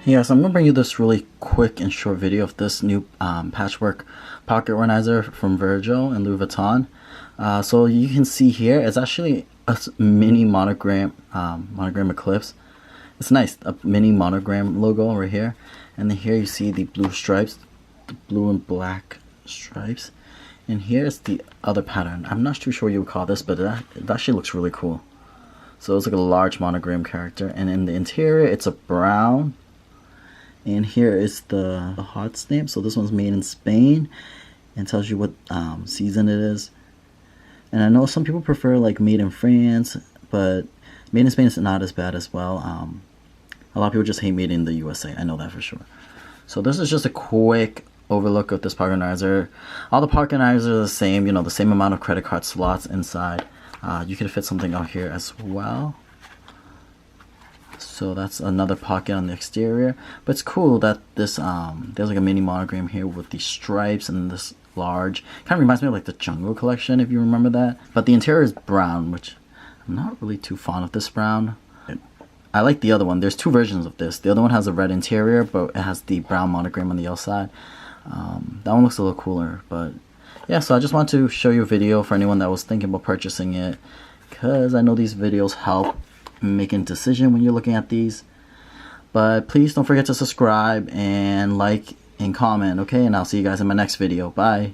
Yeah, so I'm gonna bring you this really quick and short video of this new Patchwork pocket organizer from Virgil and Louis Vuitton. So you can see here, it's actually a mini monogram, monogram eclipse. It's nice, a mini monogram logo right here, and then here you see the blue stripes, the blue and black stripes, and here's the other pattern. I'm not too sure what you would call this, but it actually looks really cool. So it's like a large monogram character, and in the interior it's a brown. And here is the hot stamp. So this one's made in Spain and tells you what season it is. And I know some people prefer like made in France, but made in Spain is not as bad as well. A lot of people just hate made in the USA. I know that for sure. So this is just a quick overlook of this pocket organizer. All the pocket organizers are the same, you know, the same amount of credit card slots inside. You can fit something out here as well. So that's another pocket on the exterior, but it's cool that this there's like a mini monogram here with these stripes and this large, kind of reminds me of like the Jungle collection, if you remember that. But the interior is brown, which I'm not really too fond of this brown. I like the other one. There's two versions of this. The other one has a red interior, but it has the brown monogram on the outside. That one looks a little cooler, but yeah, so I just want to show you a video for anyone that was thinking about purchasing it, because I know these videos help making a decision when you're looking at these. But please don't forget to subscribe and like and comment, okay? And I'll see you guys in my next video. Bye.